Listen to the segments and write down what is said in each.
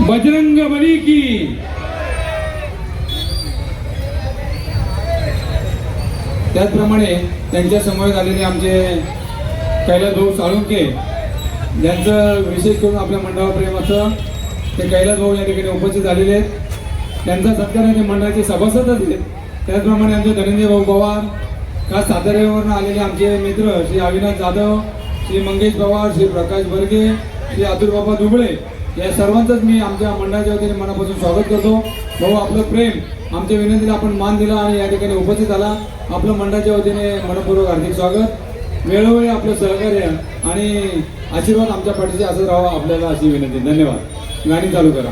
बजरंगबली की त्याचप्रमाणे त्यांच्या समोर आलेले आमचे कैलास भाऊ साळुंके ज्यांचं विशेष करून आपल्या मंडळावर प्रेम असतं ते कैलास भाऊ या ठिकाणी उपस्थित झालेले आहेत. त्यांचा सत्कार आणि मंडळाचे सभासदच आहेत. त्याचप्रमाणे आमचे धनंजय भाऊ पवार, खास साताऱ्यावरून आलेले आमचे मित्र श्री अविनाश जाधव, श्री मंगेश पवार, श्री प्रकाश बर्गे, श्री अतुल बाबा दुबळे या सर्वांचंच मी आमच्या मंडळाच्या वतीने मनापासून स्वागत करतो. भाऊ आपलं प्रेम आमच्या विनंतीला आपण मान दिला आणि या ठिकाणी उपस्थित आला. आपलं मंडळाच्या वतीने मनपूर्वक हार्दिक स्वागत. वेळोवेळी आपलं सहकार्य आणि आशीर्वाद आमच्या पाठीशी असं राहावा आपल्याला अशी विनंती. धन्यवाद. गाणी चालू करा.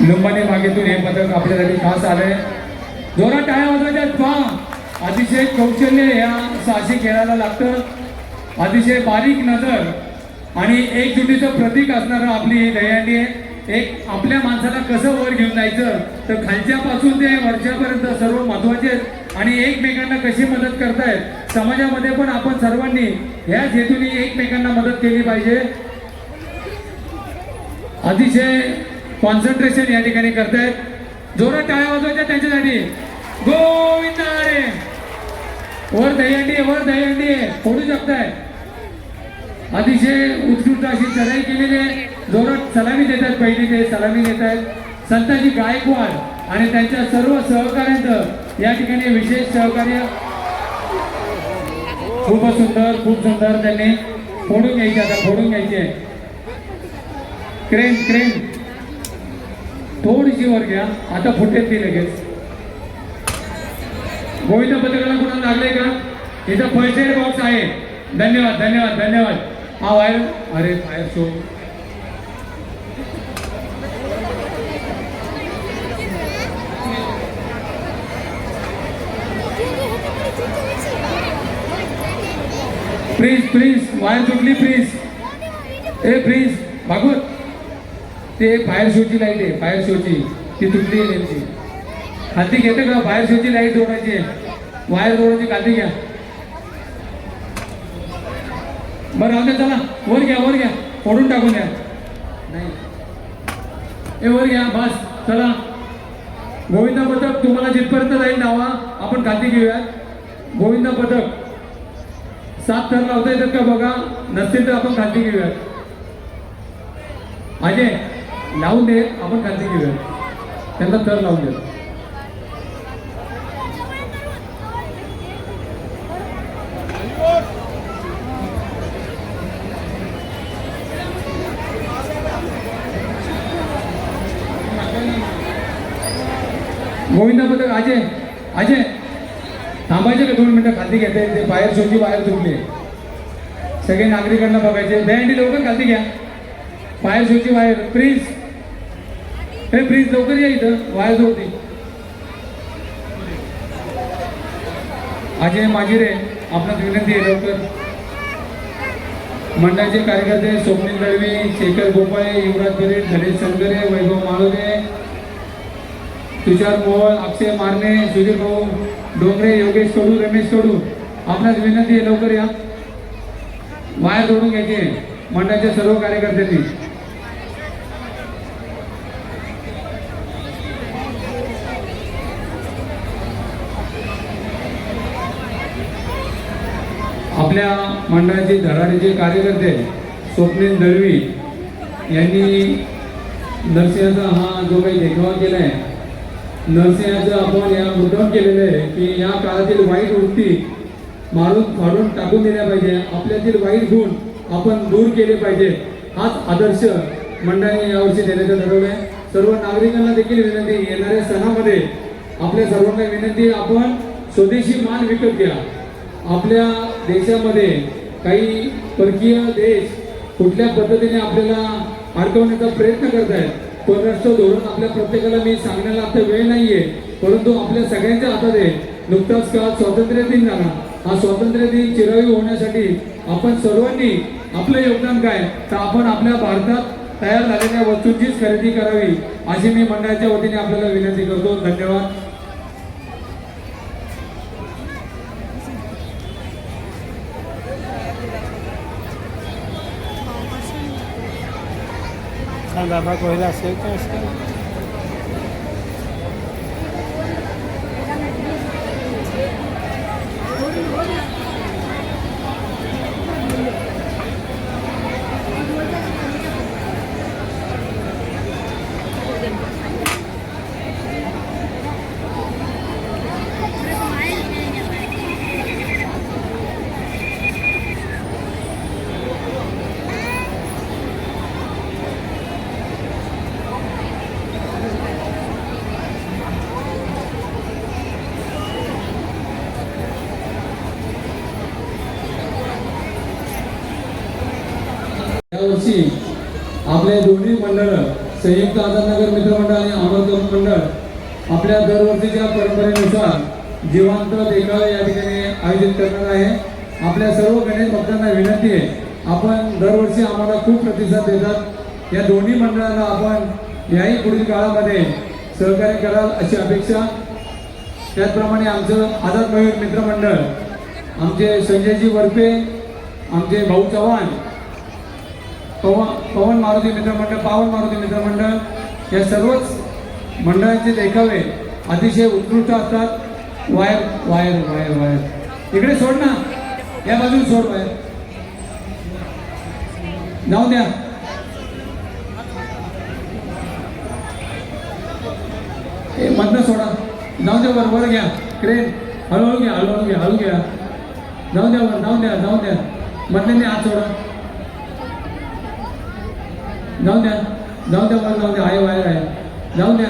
लंबाने मागेतून हे पदक आपल्यासाठी खास आलंय. जोरात टाळ्या वाजवायच्या पहा. अतिशय कौशल्य या साहसी खेळाला लागतं. अतिशय बारीक नजर आणि एकजुटीचं प्रतीक असणारं आपली ही दहीहंडी आहे. एक आपल्या माणसाला कसं वर घेऊन जायचं तर खालच्यापासून ते वरच्यापर्यंत सर्व महत्वाचे आहेत आणि एकमेकांना कशी मदत करतायत. समाजामध्ये पण आपण सर्वांनी ह्याच हेतूने एकमेकांना मदत केली पाहिजे. अतिशय कॉन्सन्ट्रेशन या ठिकाणी करतायत. जोरात टाळ्या वाजवायच्या त्यांच्यासाठी. गोविंद हरी. वर दहीहंडी, वर दहीहंडी फोडू शकताय. अतिशय उत्कृष्ट अशी चढाई केलेली आहे. जोरात सलामी देतात. पहिली ते सलामी देत आहेत संताजी गायकवाड आणि त्यांच्या सर्व सहकार्यांचं या ठिकाणी विशेष सहकार्य. खूप सुंदर, खूप सुंदर. त्यांनी फोडून घ्यायचे. आता फोडून घ्यायचे. क्रेन क्रेन थोडीशी वर घ्या. आता फुटेल ती लगेच. गोविंद पथकाला कोणाला लागले का? इथं फर्स्ट एड बॉक्स आहे. धन्यवाद धन्यवाद धन्यवाद. हा वायर, अरे fire show. Please please wire तुटली प्लीज. ए प्लीज भागवत, ते फायर शोची लाईट आहे, फायर शोची ती तुटली आहे त्यांची. खाती घेते का? फायर शोची लाईट जोडायची आहे, वायर जोडायची, खाती घ्या. बरं राहू द्या, चला वर घ्या, वर घ्या, फोडून टाकून द्या. नाही ए वर घ्या, बस चला. गोविंदा पथक तुम्हाला जिथपर्यंत जाईल नावा आपण खाती घेऊया. गोविंदा पथक 7 थर लावता येतात का बघा, नसतील तर आपण खाती घेऊया. अजय लावून दे, आपण खाती घेऊया, त्यांना थर लावून दे. गोविंदा पथक अजय, अजय थांबायचे का 2 मिनिटं? खाती घेते ते बाहेर शोची बाहेर तुटली. सगळे नागरिकांना बघायचे. दहीहंडी लवकर खाती घ्या, बाहेर शोची बाहेर. प्लीज हे प्लीज लवकर या, इथं बाहेर जोडती. अजय माझी रे, आपणास विनंती आहे लवकर. मंडळाचे कार्यकर्ते स्वप्नील दळवी, शेखर गोपाळे, युवराज बिरेट, धनेश संगरे, वैभव माळोदे, तुषार मोहोळ, अक्षय मारणे, सुधीर भाऊ डोंगरे, योगेश कडू, रमेश कडू, आपणास विनंती आहे लवकर या. वायर जोडून घ्यायचे मंडळाच्या सर्व कार्यकर्त्यांनी. आपल्या मंडळाचे धडाडीचे कार्यकर्ते स्वप्नील दळवी यांनी नरसिंहाचा हा जो काही देखावा केला आहे, नरसिंहाचं आपण या मुद्दाम केलेलं आहे की या काळातील वाईट वृत्ती मारून फाडून टाकून दिल्या पाहिजे, आपल्यातील वाईट गुण आपण दूर केले पाहिजे. हाच आदर्श मंडळाने यावर्षी देण्याचं ठरवलं आहे. सर्व नागरिकांना देखील विनंती, येणाऱ्या सणामध्ये आपल्या सर्वांना विनंती, आपण स्वदेशी माल विकत घ्या. आपल्या देशामध्ये काही परकीय देश कुठल्या पद्धतीने आपल्याला अडकवण्याचा प्रयत्न करत आहेत. परराष्ट्र धोरण आपल्या प्रत्येकाला मी सांगण्याला आता वेळ नाहीये, परंतु आपल्या सगळ्यांच्या हातात आहे. नुकताच काल स्वातंत्र्य दिन झाला. हा स्वातंत्र्य दिन चिरायू होण्यासाठी आपण सर्वांनी आपलं योगदान काय, तर आपण आपल्या भारतात तयार झालेल्या वस्तूंचीच खरेदी करावी, अशी मी मंडळाच्या वतीने आपल्याला विनंती करतो. धन्यवाद. दादा कोयला असेल का असेल. यावर्षी आपले दोन्ही मंडळ, संयुक्त आझादनगर मित्रमंडळ आणि अमरदम मंडळ आपल्या दरवर्षीच्या परंपरेनुसार जिवंत देखावे या ठिकाणी आयोजित करणार आहे. आपल्या सर्व गणेश भक्तांना विनंती आहे, आपण दरवर्षी आम्हाला खूप प्रतिसाद देतात. या दोन्ही मंडळांना आपण याही पुढील काळामध्ये सहकार्य कराल अशी अपेक्षा. त्याचप्रमाणे आमचं आझाद मयूर मित्रमंडळ, आमचे संजयजी वरपे, आमचे भाऊ चव्हाण, पवन मारुती मित्रमंडळ, पावन मारुती मित्रमंडळ, या सर्वच मंडळांचे देखावे अतिशय उत्कृष्ट असतात. वायर वायर वायर वायर इकडे सोड ना, या बाजून सोड वायर, जाऊ द्या. मधनं सोडा, जाऊ द्या वर, वर घ्या क्रेन, हळूहळू घ्या, हळूहळू घ्या, हळू घ्या, जाऊ द्या वर, जाऊ द्या, जाऊ द्या. मधल्याने हात सोडा, जाऊ द्या, जाऊ द्या वर, जाऊ द्या, आहे वायर आहे, जाऊ द्या.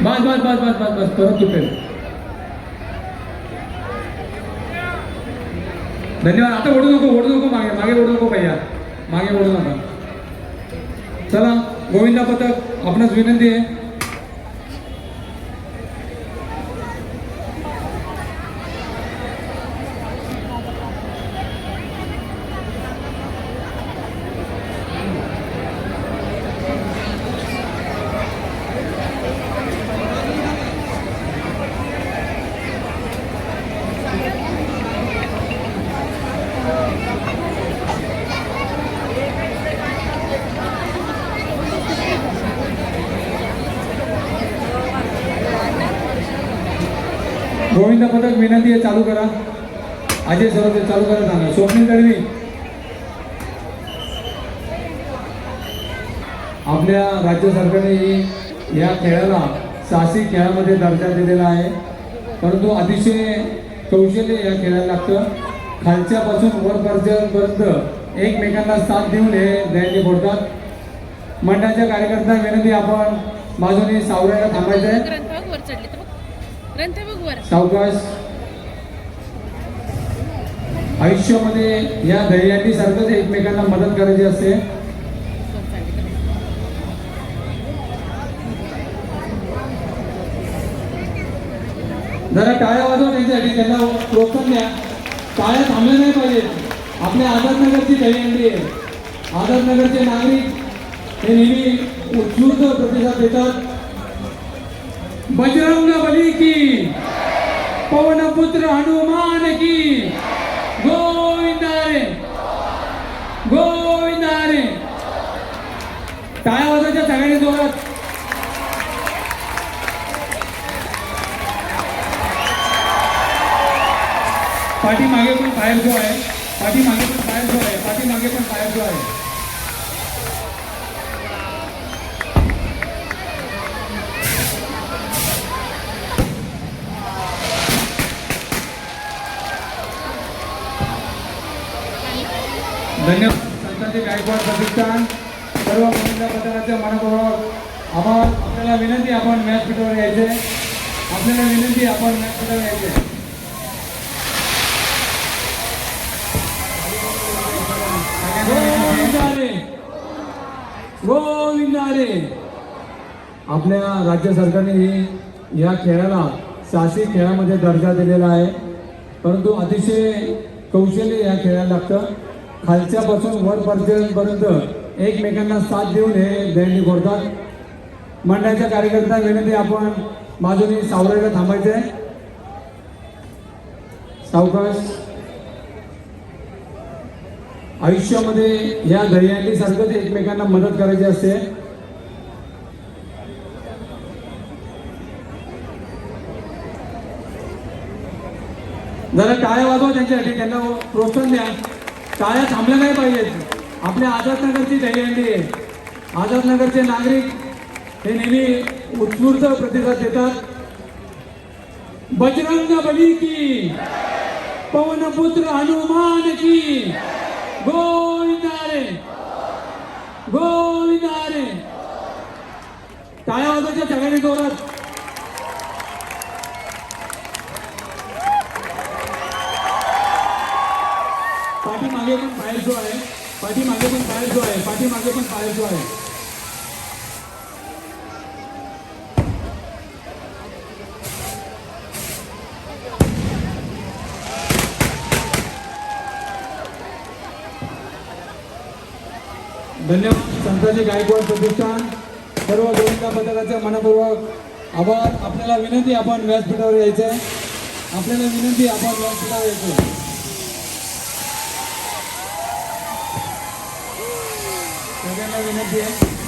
बस बस बस बस बस बस परत तुटेल. धन्यवाद. आता ओढू नको मागे मागे ओढू नको भैया, मागे ओढू नका. चला गोविंदा पथक आपणास विनंती आहे. गोविंदा पथक विनंती आहे, चालू करा. अजय सर चालू करा. सांगा स्वप्नील तडवी. आपल्या राज्य सरकारने या खेळाला साहसी खेळामध्ये दर्जा दिलेला आहे, परंतु अतिशय कौशल्य या खेळाला लागतं. खालच्यापासून वरपर्यंत एकमेकांना साथ देऊन हे दंडी फोडतात. मंडळाच्या कार्यकर्त्यांना विनंती, आपण बाजूने सावरायला थांबायचं आहे. सावकाश. आयुष्यामध्ये या दहीहंडी सारखंच एकमेकांना मदत करायची असते. जरा टाळ्या वाजवा त्यांच्यासाठी, त्यांना प्रोत्साहन द्या. टाळ्या थांबल्या नाही पाहिजेत. आपल्या आझादनगरची दहीहंडी आहे. आझादनगरचे नागरिक हे नेहमी उत्स्फूर्त प्रतिसाद देतात. बजरंग बली की, पवन पुत्र हनुमान की, गोविंदा रे गोविंदा रे. टाळ्या वाजवायच्या सगळ्यांनी जोरात. पाठीमागे पण फायर जो आहे, पाठीमागे पण फायर जो आहे, पाठीमागे पण फायर जो आहे. धन्यवाद. संताजी गायकवाड प्रतिष्ठान सर्व गोविंदा पथकाच्या मनपूर्वक आभार. आपल्याला विनंती, आपण व्यासपीठावर यायचे. आपल्याला विनंती, आपण व्यासपीठावर यायचे. गोविंदा रे. आपल्या राज्य सरकारने या खेळाला साहसी खेळामध्ये दर्जा दिलेला आहे, परंतु अतिशय कौशल्य या खेळाला लागतं. खालच्यापासून वरपर्यंत एकमेकांना साथ देऊन हे दंडी फोडतात. मंडळाच्या कार्यकर्त्यांना विनंती, आपण बाजूने सावरायला थांबायचे आहे. सावकाश. आयुष्यामध्ये या दहीहंडी सारखंच एकमेकांना मदत करायची असते. जरा टाळ्या वाजवा त्यांच्यासाठी, त्यांना प्रोत्साहन द्या. टाळ्या थांबल्या नाही पाहिजेत. आपल्या आझादनगरची दहीहंडी आहे. आझादनगरचे नागरिक हे नेहमी उत्स्फूर्त प्रतिसाद देतात. बजरंग बली की, पवन पुत्र हनुमान की, गोविंदा रे गोविंदा रे. टाळ्या वाजवायच्या सगळ्यांनी जोरात. पाठीमागे पण फायर जो आहे, पाठीमागे पण फायर जो आहे, पाठीमागे पण फायर जो आहे. धन्यवाद. संताजी गायकवाड प्रतिष्ठान सर्व गोविंदा पथकाचे मनपूर्वक आभार. आपल्याला विनंती, आपण व्यासपीठावर यायचं आहे. आपल्याला विनंती, आपण व्यासपीठावर यायचं. सगळ्यांना विनंती आहे.